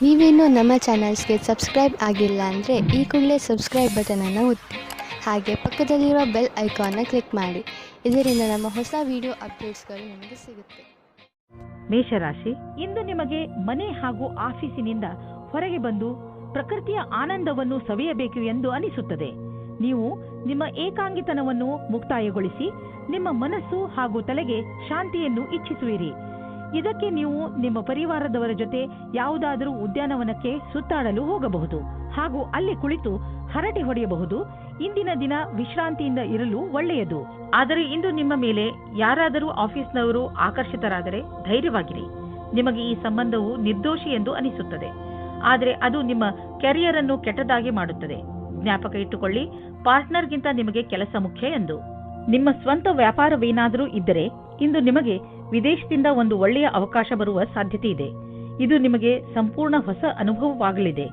ನೀವೇನೂ ನಮ್ಮ ಚಾನಲ್ಸ್ಗೆ ಸಬ್ಸ್ಕ್ರೈಬ್ ಆಗಿಲ್ಲ ಅಂದರೆ ಈ ಕೂಡಲೇ ಸಬ್ಸ್ಕ್ರೈಬ್ ಬಟನನ್ನು ಒತ್ತಿ ಹಾಗೆ ಪಕ್ಕದಲ್ಲಿರೋ ಬೆಲ್ ಐಕಾನ್ನ ಕ್ಲಿಕ್ ಮಾಡಿ. ಇದರಿಂದ ನಮ್ಮ ಹೊಸ ವಿಡಿಯೋ ಅಪ್ಡೇಟ್ಸ್ಗಳು ನಿಮಗೆ ಸಿಗುತ್ತೆ. ಮೇಷರಾಶಿ, ಇಂದು ನಿಮಗೆ ಮನೆ ಹಾಗೂ ಆಫೀಸಿನಿಂದ ಹೊರಗೆ ಬಂದು ಪ್ರಕೃತಿಯ ಆನಂದವನ್ನು ಸವಿಯಬೇಕು ಎಂದು ಅನಿಸುತ್ತದೆ. ನೀವು ನಿಮ್ಮ ಏಕಾಂಗಿತನವನ್ನು ಮುಕ್ತಾಯಗೊಳಿಸಿ ನಿಮ್ಮ ಮನಸ್ಸು ಹಾಗೂ ತಲೆಗೆ ಶಾಂತಿಯನ್ನು ಇಚ್ಛಿಸುವಿರಿ. ಇದಕ್ಕೆ ನೀವು ನಿಮ್ಮ ಪರಿವಾರದವರ ಜೊತೆ ಯಾವುದಾದರೂ ಉದ್ಯಾನವನಕ್ಕೆ ಸುತ್ತಾಡಲು ಹೋಗಬಹುದು ಹಾಗೂ ಅಲ್ಲಿ ಕುಳಿತು ಹರಟೆ ಹೊಡೆಯಬಹುದು. ಇಂದಿನ ದಿನ ವಿಶ್ರಾಂತಿಯಿಂದ ಇರಲು ಒಳ್ಳೆಯದು. ಆದರೆ ಇಂದು ನಿಮ್ಮ ಮೇಲೆ ಯಾರಾದರೂ ಆಫೀಸ್ನವರು ಆಕರ್ಷಿತರಾದರೆ ಧೈರ್ಯವಾಗಿರಿ. ನಿಮಗೆ ಈ ಸಂಬಂಧವು ನಿರ್ದೋಷಿ ಎಂದು ಅನಿಸುತ್ತದೆ, ಆದರೆ ಅದು ನಿಮ್ಮ ಕೆರಿಯರ್ ಅನ್ನು ಕೆಟ್ಟದಾಗಿ ಮಾಡುತ್ತದೆ. ಜ್ಞಾಪಕ ಇಟ್ಟುಕೊಳ್ಳಿ, ಪಾರ್ಟ್ನರ್ಗಿಂತ ನಿಮಗೆ ಕೆಲಸ ಮುಖ್ಯ ಎಂದು. ನಿಮ್ಮ ಸ್ವಂತ ವ್ಯಾಪಾರವೇನಾದರೂ ಇದ್ದರೆ ಇಂದು ನಿಮಗೆ ವಿದೇಶದಿಂದ ಒಂದು ಒಳ್ಳೆಯ ಅವಕಾಶ ಬರುವ ಸಾಧ್ಯತೆ ಇದೆ. ಇದು ನಿಮಗೆ ಸಂಪೂರ್ಣ ಹೊಸ ಅನುಭವವಾಗಲಿದೆ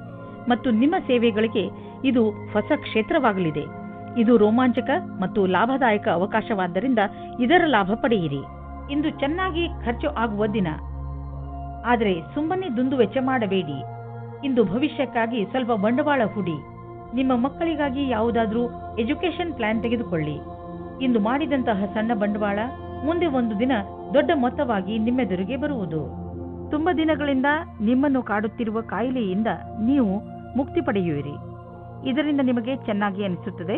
ಮತ್ತು ನಿಮ್ಮ ಸೇವೆಗಳಿಗೆ ಇದು ಹೊಸ ಕ್ಷೇತ್ರವಾಗಲಿದೆ. ಇದು ರೋಮಾಂಚಕ ಮತ್ತು ಲಾಭದಾಯಕ ಅವಕಾಶವಾದ್ದರಿಂದ ಇದರ ಲಾಭ ಪಡೆಯಿರಿ. ಇಂದು ಚೆನ್ನಾಗಿ ಖರ್ಚು ಆಗುವ ದಿನ, ಆದರೆ ಸುಮ್ಮನೆ ದುಂದು ವೆಚ್ಚ ಮಾಡಬೇಡಿ. ಇಂದು ಭವಿಷ್ಯಕ್ಕಾಗಿ ಸ್ವಲ್ಪ ಬಂಡವಾಳ ಹೂಡಿ. ನಿಮ್ಮ ಮಕ್ಕಳಿಗಾಗಿ ಯಾವುದಾದ್ರೂ ಎಜುಕೇಶನ್ ಪ್ಲಾನ್ ತೆಗೆದುಕೊಳ್ಳಿ. ಇಂದು ಮಾಡಿದಂತಹ ಸಣ್ಣ ಬಂಡವಾಳ ಮುಂದೆ ಒಂದು ದಿನ ದೊಡ್ಡ ಮೊತ್ತವಾಗಿ ನಿಮ್ಮೆದುರಿಗೆ ಬರುವುದು. ತುಂಬ ದಿನಗಳಿಂದ ನಿಮ್ಮನ್ನು ಕಾಡುತ್ತಿರುವ ಕಾಯಿಲೆಯಿಂದ ನೀವು ಮುಕ್ತಿ ಪಡೆಯುವಿರಿ. ಇದರಿಂದ ನಿಮಗೆ ಚೆನ್ನಾಗಿ ಅನಿಸುತ್ತದೆ.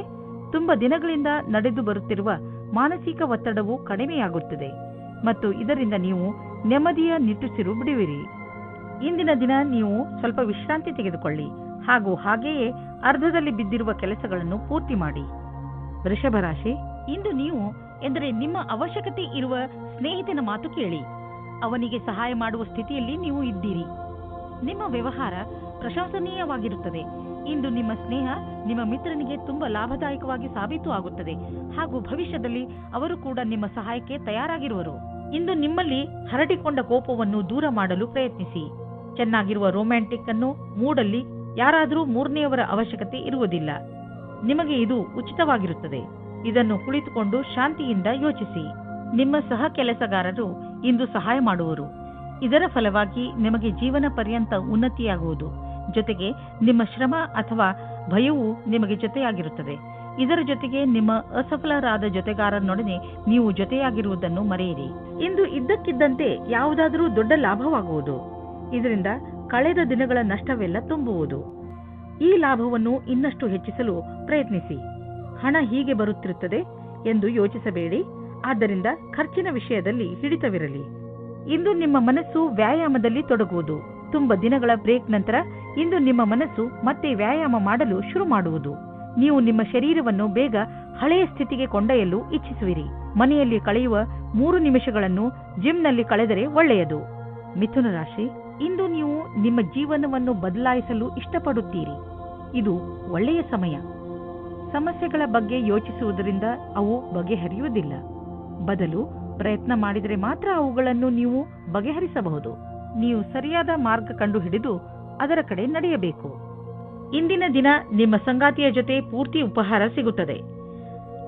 ತುಂಬ ದಿನಗಳಿಂದ ನಡೆದು ಬರುತ್ತಿರುವ ಮಾನಸಿಕ ಒತ್ತಡವು ಕಡಿಮೆಯಾಗುತ್ತದೆ ಮತ್ತು ಇದರಿಂದ ನೀವು ನೆಮ್ಮದಿಯ ನಿಟ್ಟುಸಿರು ಬಿಡುವಿರಿ. ಇಂದಿನ ದಿನ ನೀವು ಸ್ವಲ್ಪ ವಿಶ್ರಾಂತಿ ತೆಗೆದುಕೊಳ್ಳಿ ಹಾಗೂ ಹಾಗೆಯೇ ಅರ್ಧದಲ್ಲಿ ಬಿದ್ದಿರುವ ಕೆಲಸಗಳನ್ನು ಪೂರ್ತಿ ಮಾಡಿ. ವೃಷಭ ರಾಶಿ, ಇಂದು ನೀವು ಎಂದರೆ ನಿಮ್ಮ ಅವಶ್ಯಕತೆ ಇರುವ ಸ್ನೇಹಿತನ ಮಾತು ಕೇಳಿ. ಅವನಿಗೆ ಸಹಾಯ ಮಾಡುವ ಸ್ಥಿತಿಯಲ್ಲಿ ನೀವು ಇದ್ದೀರಿ. ನಿಮ್ಮ ವ್ಯವಹಾರ ಪ್ರಶಂಸನೀಯವಾಗಿರುತ್ತದೆ. ಇಂದು ನಿಮ್ಮ ಸ್ನೇಹ ನಿಮ್ಮ ಮಿತ್ರನಿಗೆ ತುಂಬಾ ಲಾಭದಾಯಕವಾಗಿ ಸಾಬೀತು ಆಗುತ್ತದೆ ಹಾಗೂ ಭವಿಷ್ಯದಲ್ಲಿ ಅವರು ಕೂಡ ನಿಮ್ಮ ಸಹಾಯಕ್ಕೆ ತಯಾರಾಗಿರುವರು. ಇಂದು ನಿಮ್ಮಲ್ಲಿ ಹರಡಿಕೊಂಡ ಕೋಪವನ್ನು ದೂರ ಮಾಡಲು ಪ್ರಯತ್ನಿಸಿ. ಚೆನ್ನಾಗಿರುವ ರೊಮ್ಯಾಂಟಿಕ್ ಅನ್ನು ಮೂಡಲ್ಲಿ ಯಾರಾದರೂ ಮೂರನೆಯವರ ಅವಶ್ಯಕತೆ ಇರುವುದಿಲ್ಲ. ನಿಮಗೆ ಇದು ಉಚಿತವಾಗಿರುತ್ತದೆ. ಇದನ್ನು ಕುಳಿತುಕೊಂಡು ಶಾಂತಿಯಿಂದ ಯೋಚಿಸಿ. ನಿಮ್ಮ ಸಹ ಕೆಲಸಗಾರರು ಇಂದು ಸಹಾಯ ಮಾಡುವರು. ಇದರ ಫಲವಾಗಿ ನಿಮಗೆ ಜೀವನ ಪರ್ಯಂತ ಉನ್ನತಿಯಾಗುವುದು. ಜೊತೆಗೆ ನಿಮ್ಮ ಶ್ರಮ ಅಥವಾ ಭಯವು ನಿಮಗೆ ಜೊತೆಯಾಗಿರುತ್ತದೆ. ಇದರ ಜೊತೆಗೆ ನಿಮ್ಮ ಅಸಫಲರಾದ ಜೊತೆಗಾರನೊಡನೆ ನೀವು ಜೊತೆಯಾಗಿರುವುದನ್ನು ಮರೆಯಿರಿ. ಇಂದು ಇದ್ದಕ್ಕಿದ್ದಂತೆ ಯಾವುದಾದರೂ ದೊಡ್ಡ ಲಾಭವಾಗುವುದು. ಇದರಿಂದ ಕಳೆದ ದಿನಗಳ ನಷ್ಟವೆಲ್ಲ ತುಂಬುವುದು. ಈ ಲಾಭವನ್ನು ಇನ್ನಷ್ಟು ಹೆಚ್ಚಿಸಲು ಪ್ರಯತ್ನಿಸಿ. ಹಣ ಹೀಗೆ ಬರುತ್ತಿರುತ್ತದೆ ಎಂದು ಯೋಚಿಸಬೇಡಿ. ಆದ್ದರಿಂದ ಖರ್ಚಿನ ವಿಷಯದಲ್ಲಿ ಹಿಡಿತವಿರಲಿ. ಇಂದು ನಿಮ್ಮ ಮನಸ್ಸು ವ್ಯಾಯಾಮದಲ್ಲಿ ತೊಡಗುವುದು. ತುಂಬ ದಿನಗಳ ಬ್ರೇಕ್ ನಂತರ ಇಂದು ನಿಮ್ಮ ಮನಸ್ಸು ಮತ್ತೆ ವ್ಯಾಯಾಮ ಮಾಡಲು ಶುರು ಮಾಡುವುದು. ನೀವು ನಿಮ್ಮ ಶರೀರವನ್ನು ಬೇಗ ಹಳೆಯ ಸ್ಥಿತಿಗೆ ಕೊಂಡೊಯ್ಯಲು ಇಚ್ಛಿಸುವಿರಿ. ಮನೆಯಲ್ಲಿ ಕಳೆಯುವ 3 ನಿಮಿಷಗಳನ್ನು ಜಿಮ್ನಲ್ಲಿ ಕಳೆದರೆ ಒಳ್ಳೆಯದು. ಮಿಥುನ ರಾಶಿ, ಇಂದು ನೀವು ನಿಮ್ಮ ಜೀವನವನ್ನು ಬದಲಾಯಿಸಲು ಇಷ್ಟಪಡುತ್ತೀರಿ. ಇದು ಒಳ್ಳೆಯ ಸಮಯ. ಸಮಸ್ಯೆಗಳ ಬಗ್ಗೆ ಯೋಚಿಸುವುದರಿಂದ ಅವು ಬಗೆಹರಿಯುವುದಿಲ್ಲ. ಬದಲು ಪ್ರಯತ್ನ ಮಾಡಿದರೆ ಮಾತ್ರ ಅವುಗಳನ್ನು ನೀವು ಬಗೆಹರಿಸಬಹುದು. ನೀವು ಸರಿಯಾದ ಮಾರ್ಗ ಕಂಡುಹಿಡಿದು ಅದರ ಕಡೆ ನಡೆಯಬೇಕು. ಇಂದಿನ ದಿನ ನಿಮ್ಮ ಸಂಗಾತಿಯ ಜೊತೆ ಪೂರ್ತಿ ಉಪಹಾರ ಸಿಗುತ್ತದೆ.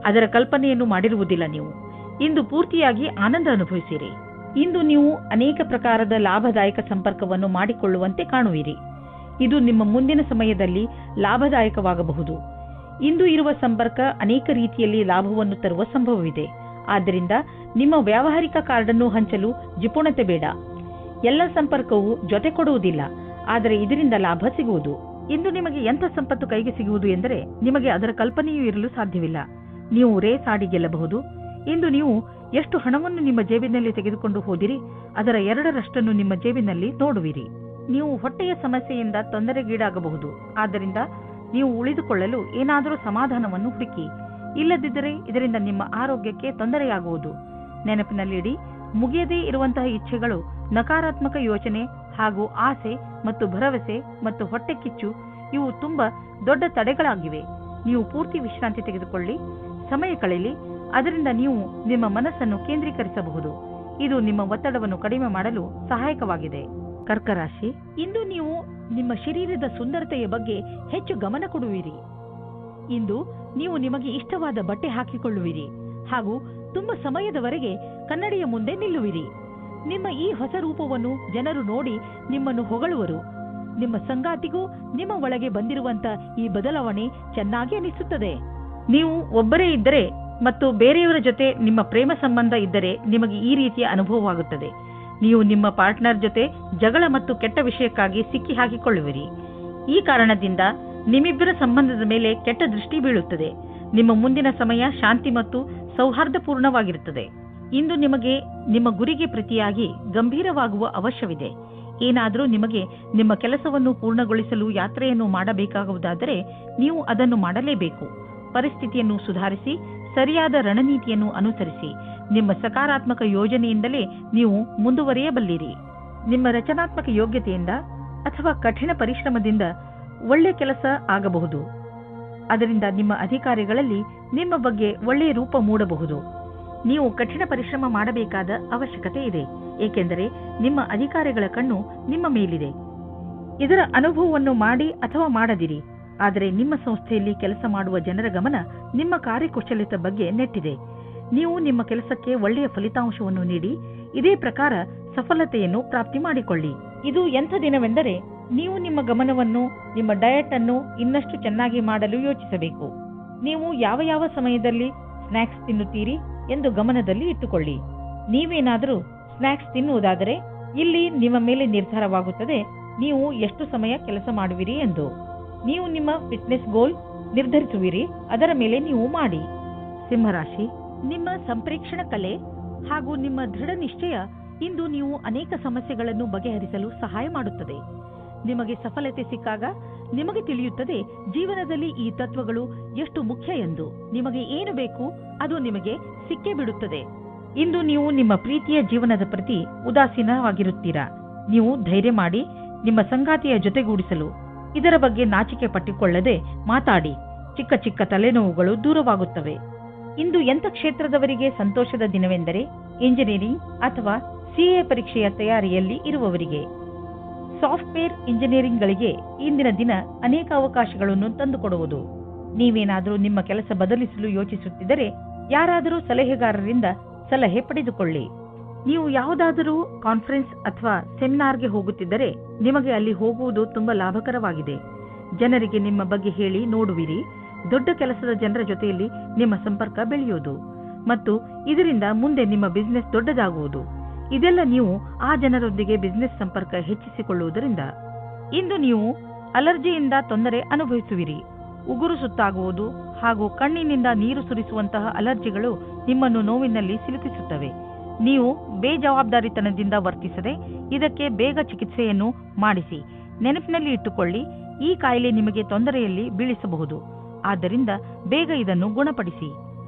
ಅದರ ಕಲ್ಪನೆಯನ್ನು ಮಾಡಿರುವುದಿಲ್ಲ ನೀವು. ಇಂದು ಪೂರ್ತಿಯಾಗಿ ಆನಂದ ಅನುಭವಿಸಿರಿ. ಇಂದು ನೀವು ಅನೇಕ ಪ್ರಕಾರದ ಲಾಭದಾಯಕ ಸಂಪರ್ಕವನ್ನು ಮಾಡಿಕೊಳ್ಳುವಂತೆ ಕಾಣುವಿರಿ. ಇದು ನಿಮ್ಮ ಮುಂದಿನ ಸಮಯದಲ್ಲಿ ಲಾಭದಾಯಕವಾಗಬಹುದು. ಇಂದು ಇರುವ ಸಂಪರ್ಕ ಅನೇಕ ರೀತಿಯಲ್ಲಿ ಲಾಭವನ್ನು ತರುವ ಸಂಭವವಿದೆ. ಆದ್ದರಿಂದ ನಿಮ್ಮ ವ್ಯಾವಹಾರಿಕ ಕಾರ್ಡನ್ನು ಹಂಚಲು ಜಿಪುಣತೆ ಬೇಡ. ಎಲ್ಲ ಸಂಪರ್ಕವು ಜೊತೆ ಕೊಡುವುದಿಲ್ಲ, ಆದರೆ ಇದರಿಂದ ಲಾಭ ಸಿಗುವುದು. ಇಂದು ನಿಮಗೆ ಎಂಥ ಸಂಪತ್ತು ಕೈಗೆ ಸಿಗುವುದು ಎಂದರೆ ನಿಮಗೆ ಅದರ ಕಲ್ಪನೆಯೂ ಇರಲು ಸಾಧ್ಯವಿಲ್ಲ. ನೀವು ರೇಸ್ ಆಡಿ ಗೆಲ್ಲಬಹುದು. ಇಂದು ನೀವು ಎಷ್ಟು ಹಣವನ್ನು ನಿಮ್ಮ ಜೇಬಿನಲ್ಲಿ ತೆಗೆದುಕೊಂಡು ಹೋದಿರಿ ಅದರ 2ರಷ್ಟನ್ನು ನಿಮ್ಮ ಜೇಬಿನಲ್ಲಿ ನೋಡುವಿರಿ. ನೀವು ಹೊಟ್ಟೆಯ ಸಮಸ್ಯೆಯಿಂದ ತೊಂದರೆಗೀಡಾಗಬಹುದು. ಆದ್ದರಿಂದ ನೀವು ಉಳಿದುಕೊಳ್ಳಲು ಏನಾದರೂ ಸಮಾಧಾನವನ್ನು ಹುಡುಕಿ. ಇಲ್ಲದಿದ್ದರೆ ಇದರಿಂದ ನಿಮ್ಮ ಆರೋಗ್ಯಕ್ಕೆ ತೊಂದರೆಯಾಗುವುದು. ನೆನಪಿನಲ್ಲಿಡಿ, ಮುಗಿಯದೇ ಇರುವಂತಹ ಇಚ್ಛೆಗಳು, ನಕಾರಾತ್ಮಕ ಯೋಚನೆ ಹಾಗೂ ಆಸೆ ಮತ್ತು ಭರವಸೆ ಮತ್ತು ಹೊಟ್ಟೆ ಕಿಚ್ಚು ಇವು ತುಂಬಾ ದೊಡ್ಡ ತಡೆಗಳಾಗಿವೆ. ನೀವು ಪೂರ್ತಿ ವಿಶ್ರಾಂತಿ ತೆಗೆದುಕೊಳ್ಳಿ, ಸಮಯ ಕಳೆಯಲಿ. ಅದರಿಂದ ನೀವು ನಿಮ್ಮ ಮನಸ್ಸನ್ನು ಕೇಂದ್ರೀಕರಿಸಬಹುದು. ಇದು ನಿಮ್ಮ ಒತ್ತಡವನ್ನು ಕಡಿಮೆ ಮಾಡಲು ಸಹಾಯಕವಾಗಿದೆ. ಕರ್ಕರಾಶಿ, ಇಂದು ನೀವು ನಿಮ್ಮ ಶರೀರದ ಸುಂದರತೆಯ ಬಗ್ಗೆ ಹೆಚ್ಚು ಗಮನ ಕೊಡುವಿರಿ. ಇಂದು ನೀವು ನಿಮಗೆ ಇಷ್ಟವಾದ ಬಟ್ಟೆ ಹಾಕಿಕೊಳ್ಳುವಿರಿ ಹಾಗೂ ತುಂಬ ಸಮಯದವರೆಗೆ ಕನ್ನಡಿಯ ಮುಂದೆ ನಿಲ್ಲುವಿರಿ. ನಿಮ್ಮ ಈ ಹೊಸ ರೂಪವನ್ನು ಜನರು ನೋಡಿ ನಿಮ್ಮನ್ನು ಹೊಗಳುವರು. ನಿಮ್ಮ ಸಂಗಾತಿಗೂ ನಿಮ್ಮ ಒಳಗೆ ಬಂದಿರುವಂತ ಈ ಬದಲಾವಣೆ ಚೆನ್ನಾಗಿ ಅನಿಸುತ್ತದೆ. ನೀವು ಒಬ್ಬರೇ ಇದ್ದರೆ ಮತ್ತು ಬೇರೆಯವರ ಜೊತೆ ನಿಮ್ಮ ಪ್ರೇಮ ಸಂಬಂಧ ಇದ್ದರೆ ನಿಮಗೆ ಈ ರೀತಿಯ ಅನುಭವವಾಗುತ್ತದೆ. ನೀವು ನಿಮ್ಮ ಪಾರ್ಟ್ನರ್ ಜೊತೆ ಜಗಳ ಮತ್ತು ಕೆಟ್ಟ ವಿಷಯಕ್ಕಾಗಿ ಸಿಕ್ಕಿ ಹಾಕಿಕೊಳ್ಳುವಿರಿ. ಈ ಕಾರಣದಿಂದ ನಿಮ್ಮಿಬ್ಬರ ಸಂಬಂಧದ ಮೇಲೆ ಕೆಟ್ಟ ದೃಷ್ಟಿ ಬೀಳುತ್ತದೆ. ನಿಮ್ಮ ಮುಂದಿನ ಸಮಯ ಶಾಂತಿ ಮತ್ತು ಸೌಹಾರ್ದಪೂರ್ಣವಾಗಿರುತ್ತದೆ. ಇಂದು ನಿಮಗೆ ನಿಮ್ಮ ಗುರಿಗೆ ಪ್ರತಿಯಾಗಿ ಗಂಭೀರವಾಗುವ ಅವಶ್ಯವಿದೆ. ಏನಾದರೂ ನಿಮಗೆ ನಿಮ್ಮ ಕೆಲಸವನ್ನು ಪೂರ್ಣಗೊಳಿಸಲು ಯಾತ್ರೆಯನ್ನು ಮಾಡಬೇಕಾಗುವುದಾದರೆ ನೀವು ಅದನ್ನು ಮಾಡಲೇಬೇಕು. ಪರಿಸ್ಥಿತಿಯನ್ನು ಸುಧಾರಿಸಿ ಸರಿಯಾದ ರಣನೀತಿಯನ್ನು ಅನುಸರಿಸಿ ನಿಮ್ಮ ಸಕಾರಾತ್ಮಕ ಯೋಜನೆಯಿಂದಲೇ ನೀವು ಮುಂದುವರಿಯಬಲ್ಲಿರಿ. ನಿಮ್ಮ ರಚನಾತ್ಮಕ ಯೋಗ್ಯತೆಯಿಂದ ಅಥವಾ ಕಠಿಣ ಪರಿಶ್ರಮದಿಂದ ಒಳ್ಳೆ ಕೆಲಸ ಆಗಬಹುದು. ಅದರಿಂದ ನಿಮ್ಮ ಅಧಿಕಾರಿಗಳಲ್ಲಿ ನಿಮ್ಮ ಬಗ್ಗೆ ಒಳ್ಳೆಯ ರೂಪ ಮೂಡಬಹುದು. ನೀವು ಕಠಿಣ ಪರಿಶ್ರಮ ಮಾಡಬೇಕಾದ ಅವಶ್ಯಕತೆ ಇದೆ, ಏಕೆಂದರೆ ನಿಮ್ಮ ಅಧಿಕಾರಿಗಳ ಕಣ್ಣು ನಿಮ್ಮ ಮೇಲಿದೆ. ಇದರ ಅನುಭವವನ್ನು ಮಾಡಿ ಅಥವಾ ಮಾಡದಿರಿ, ಆದರೆ ನಿಮ್ಮ ಸಂಸ್ಥೆಯಲ್ಲಿ ಕೆಲಸ ಮಾಡುವ ಜನರ ಗಮನ ನಿಮ್ಮ ಕಾರ್ಯಕುಶಲತೆ ಬಗ್ಗೆ ನೆಟ್ಟಿದೆ. ನೀವು ನಿಮ್ಮ ಕೆಲಸಕ್ಕೆ ಒಳ್ಳೆಯ ಫಲಿತಾಂಶವನ್ನು ನೀಡಿ ಇದೇ ಪ್ರಕಾರ ಸಫಲತೆಯನ್ನು ಪ್ರಾಪ್ತಿ ಮಾಡಿಕೊಳ್ಳಿ. ಇದು ಎಂಥ ದಿನವೆಂದರೆ ನೀವು ನಿಮ್ಮ ಗಮನವನ್ನು ನಿಮ್ಮ ಡಯಟ್ ಅನ್ನು ಇನ್ನಷ್ಟು ಚೆನ್ನಾಗಿ ಮಾಡಲು ಯೋಚಿಸಬೇಕು. ನೀವು ಯಾವ ಸಮಯದಲ್ಲಿ ಸ್ನ್ಯಾಕ್ಸ್ ತಿನ್ನುತ್ತೀರಿ ಎಂದು ಗಮನದಲ್ಲಿ ಇಟ್ಟುಕೊಳ್ಳಿ. ನೀವೇನಾದರೂ ಸ್ನ್ಯಾಕ್ಸ್ ತಿನ್ನುವುದಾದರೆ ಇಲ್ಲಿ ನಿಮ್ಮ ಮೇಲೆ ನಿರ್ಧಾರವಾಗುತ್ತದೆ ನೀವು ಎಷ್ಟು ಸಮಯ ಕೆಲಸ ಮಾಡುವಿರಿ ಎಂದು. ನೀವು ನಿಮ್ಮ ಫಿಟ್ನೆಸ್ ಗೋಲ್ ನಿರ್ಧರಿಸುವಿರಿ, ಅದರ ಮೇಲೆ ನೀವು ಮಾಡಿ. ಸಿಂಹರಾಶಿ, ನಿಮ್ಮ ಸಂಪ್ರೇಕ್ಷಣ ಕಲೆ ಹಾಗೂ ನಿಮ್ಮ ದೃಢ ನಿಶ್ಚಯ ಇಂದು ನೀವು ಅನೇಕ ಸಮಸ್ಯೆಗಳನ್ನು ಬಗೆಹರಿಸಲು ಸಹಾಯ ಮಾಡುತ್ತದೆ. ನಿಮಗೆ ಸಫಲತೆ ಸಿಕ್ಕಾಗ ನಿಮಗೆ ತಿಳಿಯುತ್ತದೆ ಜೀವನದಲ್ಲಿ ಈ ತತ್ವಗಳು ಎಷ್ಟು ಮುಖ್ಯ ಎಂದು. ನಿಮಗೆ ಏನು ಬೇಕು ಅದು ನಿಮಗೆ ಸಿಕ್ಕೇ ಬಿಡುತ್ತದೆ. ಇಂದು ನೀವು ನಿಮ್ಮ ಪ್ರೀತಿಯ ಜೀವನದ ಪ್ರತಿ ಉದಾಸೀನವಾಗಿರುತ್ತೀರಾ. ನೀವು ಧೈರ್ಯ ಮಾಡಿ ನಿಮ್ಮ ಸಂಗಾತಿಯ ಜೊತೆಗೂಡಿಸಲು ಇದರ ಬಗ್ಗೆ ನಾಚಿಕೆ ಪಟ್ಟಿಕೊಳ್ಳದೆ ಮಾತಾಡಿ. ಚಿಕ್ಕ ಚಿಕ್ಕ ತಲೆನೋವುಗಳು ದೂರವಾಗುತ್ತವೆ. ಇಂದು ಎಂಥ ಕ್ಷೇತ್ರದವರಿಗೆ ಸಂತೋಷದ ದಿನವೆಂದರೆ ಇಂಜಿನಿಯರಿಂಗ್ ಅಥವಾ ಸಿಎ ಪರೀಕ್ಷೆಯ ತಯಾರಿಯಲ್ಲಿ ಇರುವವರಿಗೆ. ಸಾಫ್ಟ್ವೇರ್ ಇಂಜಿನಿಯರಿಂಗ್ಗಳಿಗೆ ಇಂದಿನ ದಿನ ಅನೇಕ ಅವಕಾಶಗಳನ್ನು ತಂದುಕೊಡುವುದು. ನೀವೇನಾದರೂ ನಿಮ್ಮ ಕೆಲಸ ಬದಲಿಸಲು ಯೋಚಿಸುತ್ತಿದ್ದರೆ ಯಾರಾದರೂ ಸಲಹೆಗಾರರಿಂದ ಸಲಹೆ ಪಡೆದುಕೊಳ್ಳಿ. ನೀವು ಯಾವುದಾದರೂ ಕಾನ್ಫರೆನ್ಸ್ ಅಥವಾ ಸೆಮಿನಾರ್ಗೆ ಹೋಗುತ್ತಿದ್ದರೆ ನಿಮಗೆ ಅಲ್ಲಿ ಹೋಗುವುದು ತುಂಬಾ ಲಾಭಕರವಾಗಿದೆ. ಜನರಿಗೆ ನಿಮ್ಮ ಬಗ್ಗೆ ಹೇಳಿ ನೋಡುವಿರಿ. ದೊಡ್ಡ ಕೆಲಸದ ಜನರ ಜೊತೆಯಲ್ಲಿ ನಿಮ್ಮ ಸಂಪರ್ಕ ಬೆಳೆಯುವುದು ಮತ್ತು ಇದರಿಂದ ಮುಂದೆ ನಿಮ್ಮ ಬಿಸಿನೆಸ್ ದೊಡ್ಡದಾಗುವುದು. ಇದೆಲ್ಲ ನೀವು ಆ ಜನರೊಂದಿಗೆ ಬಿಸಿನೆಸ್ ಸಂಪರ್ಕ ಹೆಚ್ಚಿಸಿಕೊಳ್ಳುವುದರಿಂದ. ಇಂದು ನೀವು ಅಲರ್ಜಿಯಿಂದ ತೊಂದರೆ ಅನುಭವಿಸುವಿರಿ. ಉಗುರು ಸುತ್ತಾಗುವುದು ಹಾಗೂ ಕಣ್ಣಿನಿಂದ ನೀರು ಸುರಿಸುವಂತಹ ಅಲರ್ಜಿಗಳು ನಿಮ್ಮನ್ನು ನೋವಿನಲ್ಲಿ ಸಿಲುಕಿಸುತ್ತವೆ. ನೀವು ಬೇಜವಾಬ್ದಾರಿತನದಿಂದ ವರ್ತಿಸದೆ ಇದಕ್ಕೆ ಬೇಗ ಚಿಕಿತ್ಸೆಯನ್ನು ಮಾಡಿಸಿ. ನೆನಪಿನಲ್ಲಿ ಇಟ್ಟುಕೊಳ್ಳಿ, ಈ ಕಾಯಿಲೆ ನಿಮಗೆ ತೊಂದರೆಯಲ್ಲಿ ಬೀಳಿಸಬಹುದು. ಆದ್ದರಿಂದ ಬೇಗ ಇದನ್ನು ಗುಣಪಡಿಸಿ.